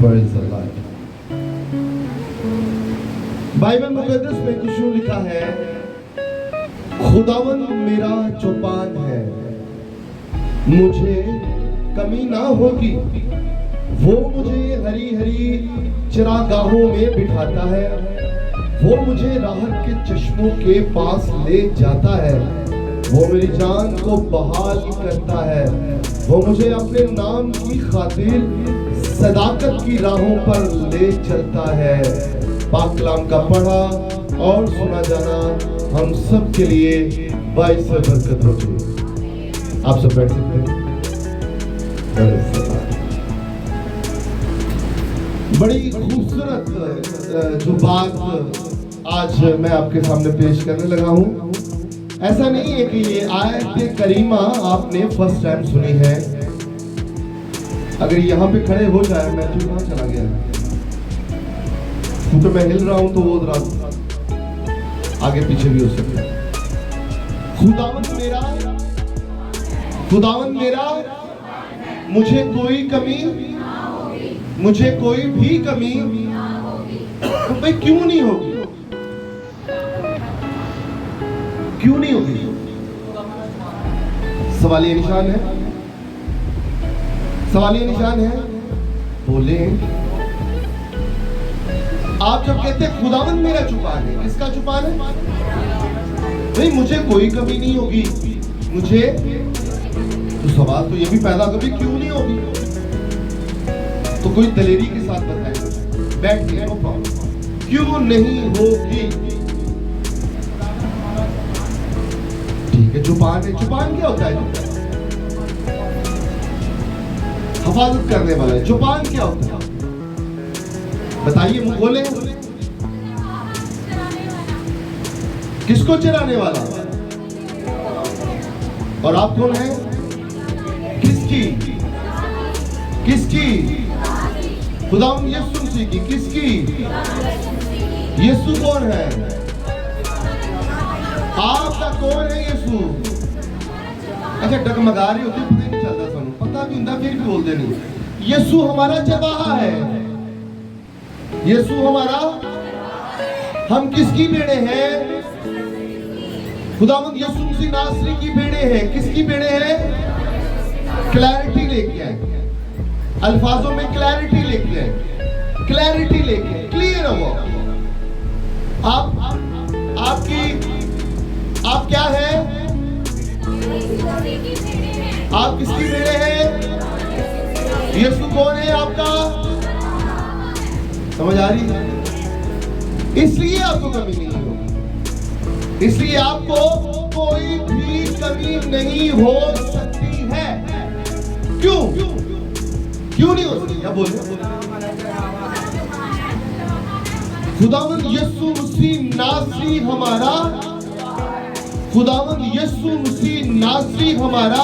Praise the Lord. Bible मुकद्दस में कुछ यूं लिखा है, खुदावंद मेरा चौपान है, मुझे कमी ना होगी। वो मुझे हरी हरी चरागाहों में बिठाता है, वो मुझे राहत के चश्मों के पास ले जाता है, वो मेरी जान को बहाल करता है, वो मुझे अपने नाम की खातिर सदाकत की राहों पर ले चलता है। पाक कलाम का पढ़ा और सुना जाना हम सब के लिए बाइस बरकत होगी। आप सब बैठ सकते हैं। बड़ी खूबसूरत जो बात आज मैं आपके सामने पेश करने लगा हूं, ऐसा नहीं है कि ये आयत करीमा आपने फर्स्ट टाइम सुनी है। अगर यहाँ पे खड़े हो जाए, मैं तो कहाँ चला गया, क्योंकि मैं हिल रहा हूं तो वो आगे पीछे भी हो सकता है। खुदावंद मेरा मुझे कोई कमी, मुझे कोई भी कमी भाई क्यों नहीं होगी, क्यों नहीं होगी? सवालिया निशान है, सवालिया निशान है। बोले आप जब कहते हैं खुदावंद मेरा चौपान है, किसका चौपान है? नहीं, मुझे कोई कमी नहीं होगी, मुझे तो सवाल तो ये भी पैदा कभी क्यों नहीं होगी, तो कोई दलेरी के साथ बताएं, बैठ के नो प्रॉब्लम, क्यों नहीं होगी? ठीक है, चौपान है। चौपान क्या होता है? हिफाजत करने वाला है। चौपान क्या होता है बताइए, मुंह खोले। किसको चराने वाला? और आप कौन है? किसकी? किसकी? खुदावंद यीशु मसीह की। किसकी? यीशु कौन है? आपका कौन है? यीशु। अच्छा, डगमगा रही होती, पता नहीं चलता, सानू पता भी ਹੁੰਦਾ फिर भी बोलते नहीं। यीशु हमारा चरवाहा है, यीशु हमारा, हम किसकी बेड़े हैं? खुदावंद यीशु मसीह नासरी की बेड़े हैं। किसकी बेड़े हैं? क्लैरिटी लेके आए, अल्फाजों में क्लैरिटी लेके आए, क्लैरिटी लेके आए, क्लियर हो। आप क्या है? आप किसकी बेड़े हैं? यीशु कौन है आपका? समझ आ रही है? इसलिए आपको कमी नहीं होगी, इसलिए आपको कोई भी कमी नहीं हो सकती है। क्यों? क्यों नहीं हो सकती? क्या बोले? खुदावंद यीशु मसीह नासरी हमारा, खुदावंद यीशु मसीह नासरी हमारा।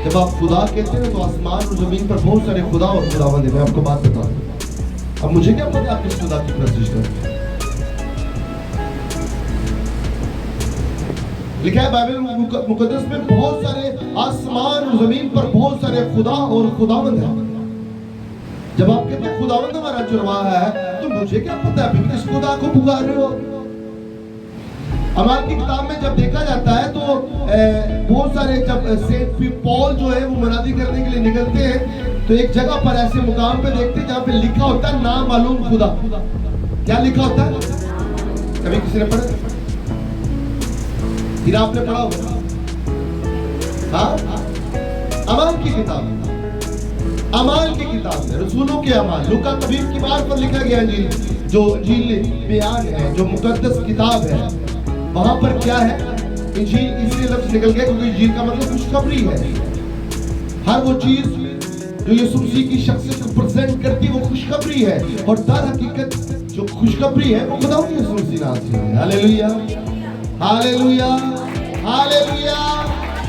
जब आप खुदा कहते हैं तो आसमान और जमीन पर बहुत सारे खुदा और खुदावंद है। मैं आपको बात बता दूं, अब मुझे क्या पता आप किस खुदा की प्रस्तुति करते हैं? लिखा है बाइबल मुकद्दस में बहुत सारे आसमान और जमीन पर बहुत सारे खुदा और खुदावंद है। जब आप कहते हैं खुदावंद हमारा चरवाहा है, तो मुझे क्या पता है किस खुदा को पुकार रहे हो? अमाल की किताब में जब देखा जाता है तो बहुत सारे, जब सेंट पॉल जो है वो मनादी करने के लिए निकलते हैं, तो एक जगह पर ऐसे मुकाम पे देखते हैं जहाँ पे लिखा होता है नामालूम खुदा। क्या लिखा होता है? कभी किसी ने पढ़ा? फिर आपने पढ़ा होगा? हाँ, अमाल की किताब, अमाल की किताब में रसूलों के अमाल, लूका तबीब की बात पर लिखा गया इंजील, जो इंजील बयान है, जो मुकद्दस किताब है, वहां पर क्या है? इंजील इसलिए लफ्ज निकल गया क्योंकि इंजील का मतलब खुशखबरी है। हर वो चीज जो यीशु मसीह की शख्सियत को प्रेजेंट करती है वो खुशखबरी है, और दर हकीकत जो खुशखबरी है वो खुदावंद यीशु मसीह नासरी है। Hallelujah, hallelujah, hallelujah.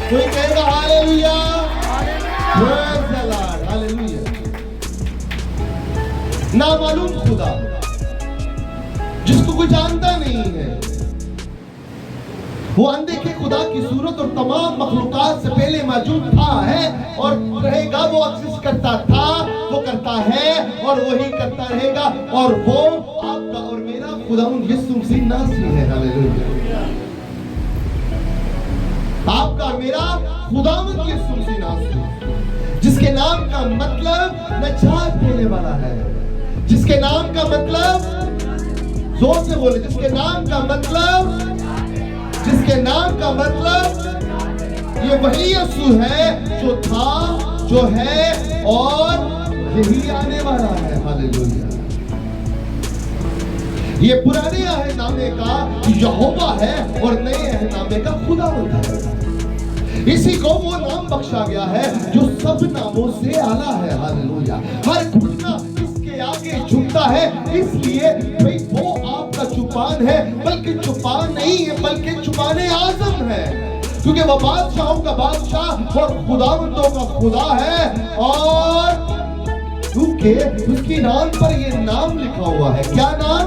कोई कहेगा hallelujah, praise the lord, hallelujah. नामालूम खुदा, जिसको कोई जानता नहीं है, वो अनदेखे खुदा की सूरत और तमाम मखलूकात से पहले मौजूद था, है और रहेगा। वो एग्जिस्ट करता था, वो करता है और वही करता रहेगा। और वो आपका और मेरा खुदावंद यीशु मसीह नासरी है। हालेलुया। आपका और मेरा खुदावंद यीशु मसीह नासरी, जिसके नाम का मतलब नजात देने वाला है, जिसके नाम का मतलब, जोर से बोले, जिसके नाम का मतलब, जिसके नाम का मतलब ये वही यीशु है जो था, जो है और यही आने वाला है। हालेलुया। ये पुराने अहदनामे का यहोवा है और नए अहदनामे का खुदावंद है। इसी को वो नाम बख्शा गया है जो सब नामों से आला है। हालेलुया। हर घुटना इसके आगे झुकता है, इसलिए भाई वो आपका चुपान है, बल्कि चुपान नहीं है, बल्कि चुपाने आज़म है, क्योंकि वो बादशाहों का बादशाह और खुदावंदों का खुदा है। और क्योंकि उसकी नाम पर ये नाम लिखा हुआ है। क्या नाम?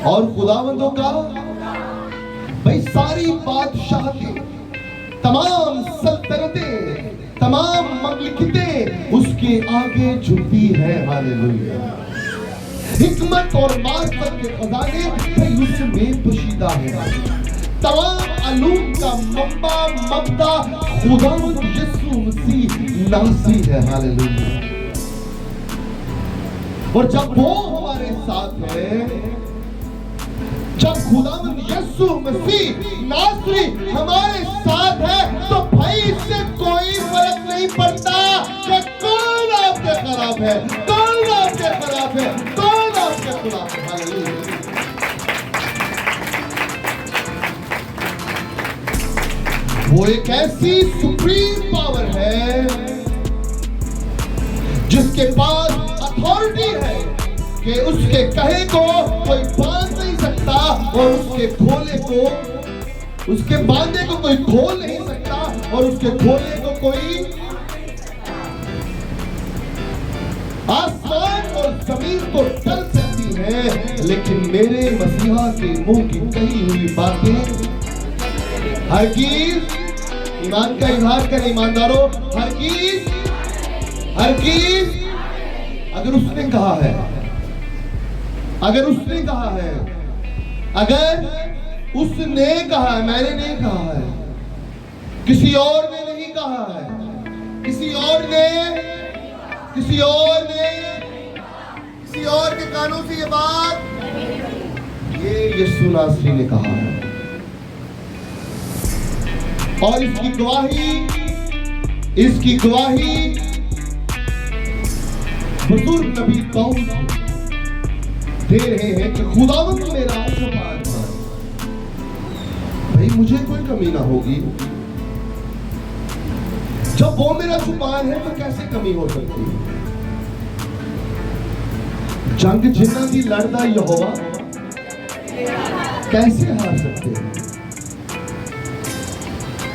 और खुदावंदों का भाई सारी बादशाहतें, तमाम सल्तनतें, तमाम ममलिकतें उसके आगे झुकती है। हालेलुया। हिकमत और मार्फत के खजाने भाई उसमें पोशीदा है। तमाम अलूम का मंबा मबदा खुदावंद यीशु मसीह नासरी है। हालेलुया। और जब वो हमारे साथ है, जब खुदावंद यीशु मसीह नासरी हमारे साथ है, तो भाई इससे कोई फर्क नहीं पड़ता कि कौन आपके खिलाफ है, कौन आपके खिलाफ है, कौन आपके खिलाफ है। हालेलुया। वो एक ऐसी सुप्रीम पावर है जिसके पास अथॉरिटी है कि उसके कहे को कोई बांध नहीं सकता और उसके खोले को, उसके बांधे को कोई खोल नहीं सकता और उसके खोले को कोई। आसमान और जमीन तो टल सकती है, लेकिन मेरे मसीहा के मुंह की कही हुई बातें हरगिज, ईमान का इजहार कर ईमानदारों, हरगिज हरगिज, अगर उसने कहा है, अगर उसने कहा है, अगर उसने कहा है, मैंने नहीं कहा है, किसी और ने नहीं कहा है, किसी और ने, किसी और ने, किसी और के कानों से ये बात, ये यीशु नासरी ने कहा है। और इसकी गवाही, इसकी गवाही बुजुर्ग नबी दाऊद दे रहे हैं कि खुदावंद मेरा चुपान है, भाई मुझे कोई कमी ना होगी। जब वो मेरा चुपान है तो कैसे कमी हो सकती है? जंग जिन्ना की लड़दा यहोवा कैसे हार सकते हैं?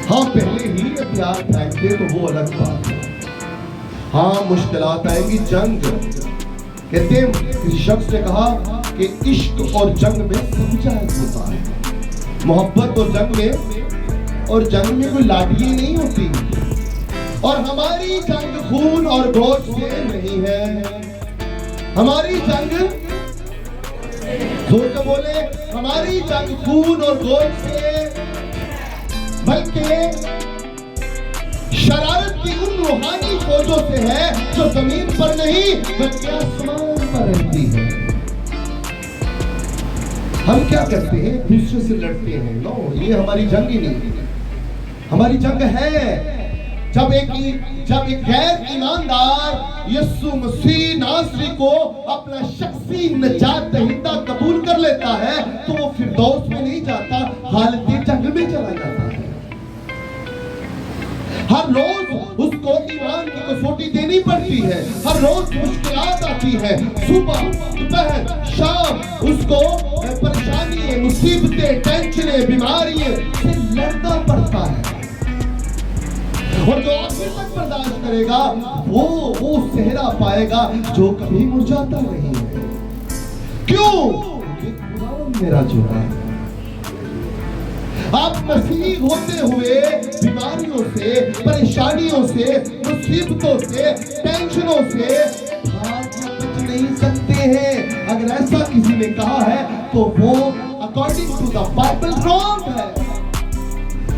हाँ, पहले ही हथियार फेंक दे तो वो अलग बात है। हाँ, मुश्किलात आएंगी। जंग कहते हैं, किसी शख्स ने कहा कि इश्क और जंग में समझा होता है। मोहब्बत और जंग में, और जंग में कोई लाठियां नहीं होती। और हमारी जंग खून और गोश्त से नहीं है। हमारी जंग, जोर से बोले, हमारी जंग खून और गोश्त से, बल्कि शरारत की उन रूहानी फौजों से है जो जमीन पर नहीं बल्कि आसमान पर रहती है। हम क्या करते हैं? दूसरे से लड़ते हैं। नो, ये हमारी जंग ही नहीं। हमारी जंग है जब एक गैर ईमानदार यीशु मसीह नासरी को अपना शख्सी निजात दहिंदा कबूल कर लेता है, तो वो फिरदौस में नहीं जाता, हालत जंग में चला जाता है। हर रोज उसको ईमान की कसौटी देनी पड़ती है। हर रोज मुश्किलात आती है। सुबह, दोपहर, शाम उसको परेशानी, मुसीबतें, टेंशनें, बीमारियां से लड़ना पड़ता है। और जो आखिर तक बर्दाश्त करेगा वो सेहरा पाएगा जो कभी मुरझाता नहीं है। क्यों? क्योंकि खुदावंद मेरा जो है, आप मसीह होते हुए बीमारियों से, परेशानियों से, मुसीबतों से, टेंशनों से भाग या बच नहीं सकते हैं। अगर ऐसा किसी ने कहा है तो वो according to the Bible wrong है,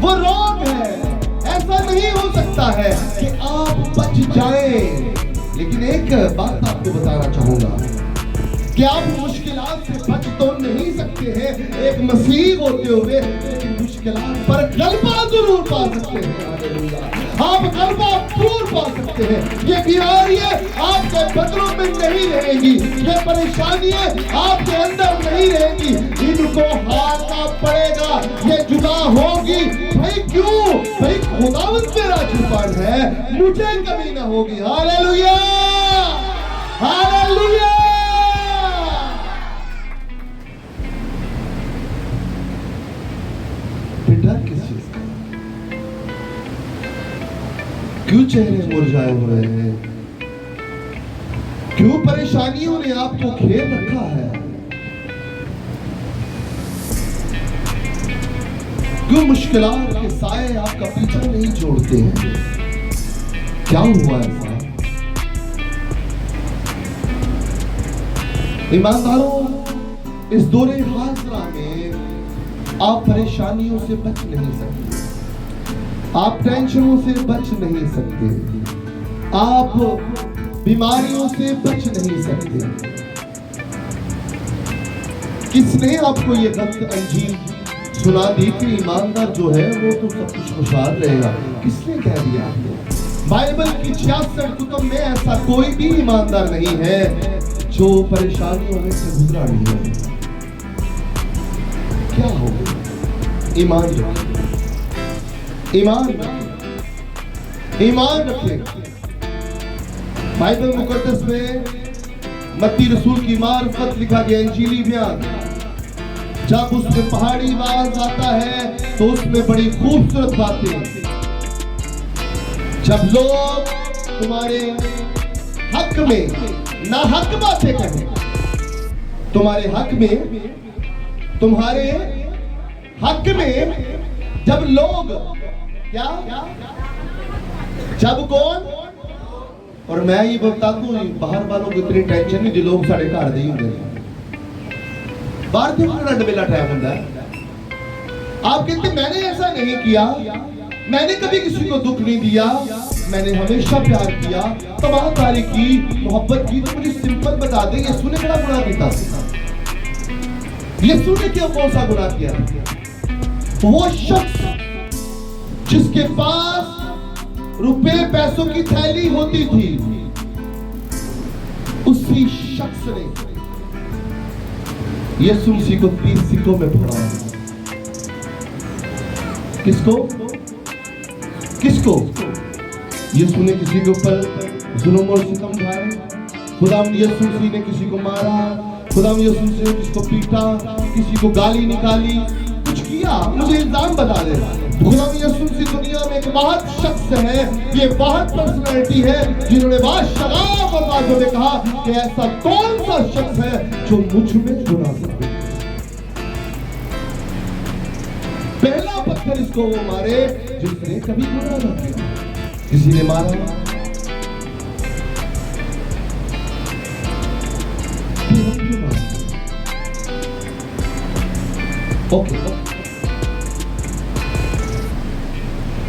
वो रॉन्ग है। ऐसा नहीं हो सकता है कि आप बच जाएं। लेकिन एक बात आपको बताना चाहूंगा कि आप मुश्किलात से बच तो नहीं सकते हैं एक मसीह होते हुए, लेकिन मुश्किलात पर गलबा जरूर पा सकते हैं। आप गलबा जरूर पा सकते हैं। ये बीमारियां आपके बदलों में नहीं रहेंगी, ये परेशानियां आपके अंदर नहीं रहेंगी, इनको हारना पड़ेगा, ये जुदा होगी। भाई क्यों? भाई खुदावंद मेरा छुपान है, मुझे कभी ना होगी। Hallelujah, hallelujah. डर किस चीज का? क्यों चेहरे मुरझाए हुए हैं? क्यों परेशानियों ने आपको घेर रखा है? क्यों मुश्किलात के साए आपका पीछा नहीं छोड़ते हैं? क्या हुआ ऐसा? ईमानदारों, इस दौरे हाज़रा में आप परेशानियों से बच नहीं सकते, आप टेंशनों से बच नहीं सकते, आप बीमारियों से बच नहीं सकते। किसने आपको ये गलत अंजीर सुना दी कि ईमानदार जो है वो तो सब कुछ खुशहाल रहेगा? किसने कह दिया आपको? बाइबल की 66 कुतुब में ऐसा कोई भी ईमानदार नहीं है जो परेशानियों में से गुजरा नहीं है। क्या हो गया? ईमान रखें, ईमान रखें, ईमान रखें। बाइबल मुकद्दस में मत्ती रसूल की मार्फत लिखा गया इंजीली बयान, जब उसमें पहाड़ी आवाज आता है तो उसमें बड़ी खूबसूरत बातें, जब लोग तुम्हारे हक में ना हक बातें कहें, तुम्हारे हक में, तुम्हारे हक में जब लोग क्या, जब कौन, और मैं ये बता दूं बाहर वालों को इतनी टेंशन नहीं जो लोग साढ़े घर दे होंगे, बाहर क्यों डबेला टाइम होता है। आप कहते मैंने ऐसा नहीं किया, मैंने कभी किसी को दुख नहीं दिया, मैंने हमेशा प्यार किया, तबाहकारी की, मोहब्बत की। तो मुझे सिंपल बता दें यीशु ने बड़ा गुनाह किया। यीशु ने क्यों कौन सा गुनाह किया? वो शख्स जिसके पास रुपए पैसों की थैली होती थी, उसी शख्स ने यीशु मसीह को 30 सिक्कों में फोड़ा। किसको? किसको? यीशु ने किसी के ऊपर जुल्म और सितम ढाए, खुदा यीशु मसीह ने किसी को मारा, खुदा यीशु मसीह ने किसी को पीटा, किसी को गाली निकाली, कुछ किया, मुझे इल्जाम बता दे। खुदा यीशु मसीह दुनिया में एक बहुत शख्स है, ये बहुत पर्सनैलिटी है जिन्होंने बादशाह और बादशाह ने कहा कि ऐसा कौन सा शख्स है जो मुझ में गुनाह करे। पहला पत्थर इसको वो मारे जिसने कभी गुनाह न किया। किसी ने मारा, ओके,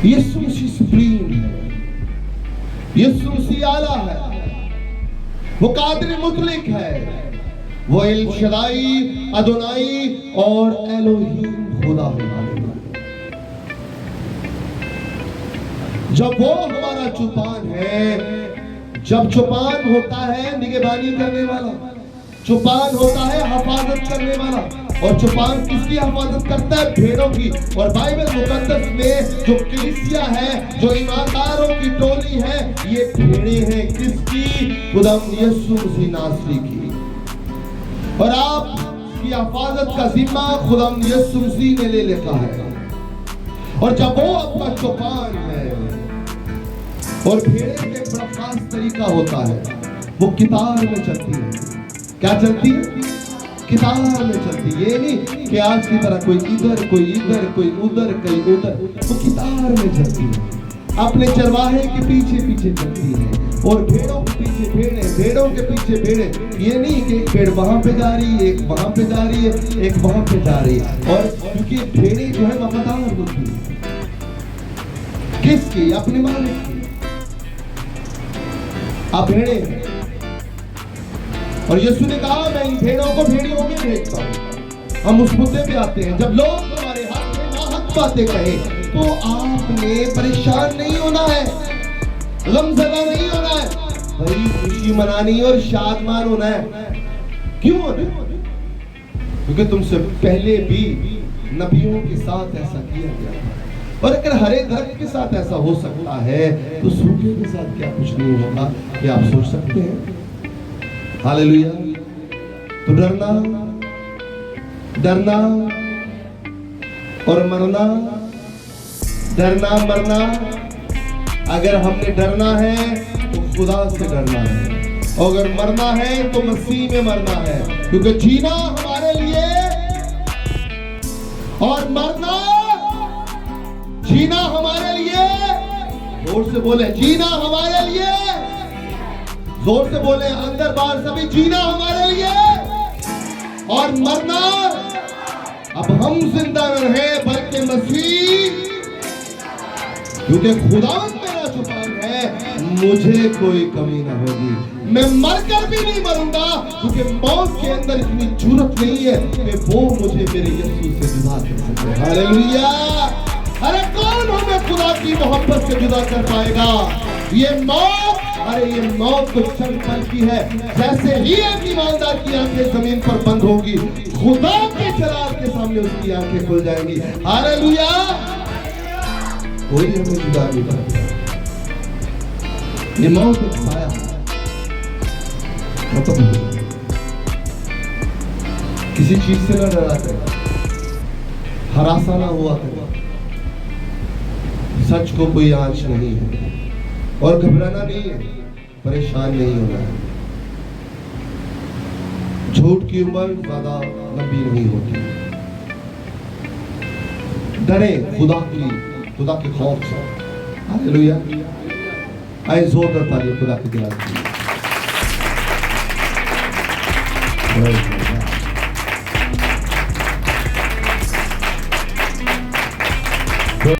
यीशु मसीह सुप्रीम है, यीशु मसीह आला है, वो कादिर मुतलक है, वो एल शदाई, अदोनाई और एलोहीम खुदा है। जब वो हमारा चुपान है, जब चुपान होता है निगहबानी करने वाला, चुपान होता है हिफाजत करने वाला, और चुपान किसकी हिफाजत करता है? भेड़ों की। और बाइबल मुकद्दस में जो कलीसिया है, जो ईमानदारों की टोली है, ये भेड़े हैं किसकी? खुदा यीशु मसीह नासरी की। और आप की हिफाजत का जिम्मा खुदा यीशु मसीह ने ले लिया है। और जब वो आपका चौपान है, और भेड़े का एक बड़ा खास तरीका होता है, वो कितार में चलती है। क्या चलती है? कितार में चलती है। ये नहीं कि आज की तरह कोई इधर कोई इधर कोई उधर कोई उधर, वो कितार में चलती है। अपने चरवाहे के पीछे पीछे चलती है और भेड़ों के पीछे भेड़े, भेड़ों के पीछे भेड़े। ये नहीं कि एक भेड़ वहां पे जा रही है, एक वहां पे जा रही है, एक वहां पे जा रही है। और क्योंकि भेड़े जो है वफादार होती है किसकी? अपने मालिक की। अब भेड़े, और यीशु ने कहा मैं इन भेड़ों को भेड़ियों में भेजता हूं। हम उस मुद्दे पे आते हैं, जब लोग हमारे हाथ में नाहक बातें कहे तो आपने परेशान नहीं होना है, गमज़दा नहीं होना है, बड़ी खुशी मनानी और शादमान होना है। क्यों होना? क्योंकि तुमसे पहले भी नबियों के साथ ऐसा किया गया था। और अगर हरे धर्म के साथ ऐसा हो सकता है तो सूखे के साथ क्या कुछ नहीं होगा? क्या आप सोच सकते हैं? हालेलुया। तो डरना, डरना और मरना, डरना मरना, अगर हमने डरना है तो खुदा से डरना है, और अगर मरना है तो मसीह में मरना है। क्योंकि जीना हमारे लिए और मरना, जीना हमारे लिए, जोर से बोले, जीना हमारे लिए, जोर से बोले, अंदर बाहर सभी, जीना हमारे लिए और मरना। अब हम जिंदा न रहे बल्कि मसीह, क्योंकि खुदावंद मेरा सुभान है, मुझे कोई कमी ना होगी। मैं मरकर भी नहीं मरूंगा, क्योंकि मौत के अंदर इतनी जरूरत नहीं है कि वो मुझे मेरे यीशु से जुदा कर सके। हालेलुया। अरे कौन हमें खुदा की मोहब्बत से जुदा कर पाएगा? ये मौत, अरे ये मौत तो क्षण पल की है। जैसे ही एक ईमानदार की आंखें जमीन पर बंद होगी, खुदा के जलाल के सामने उसकी आंखें खुल जाएंगी। हालेलुया। कोई हमें जुदा नहीं करता। ये मौत एक साया है, मतलब किसी चीज से ना डरा करे, हरासा ना हुआ करे, सच को कोई आंच नहीं है, और घबराना नहीं है, परेशान नहीं होना है। झूठ की उम्र ज्यादा लंबी नहीं होती। डरे खुदा के खौफ से। हालेलुया। आए जोरदार तालियां खुदा की दिलाने के लिए।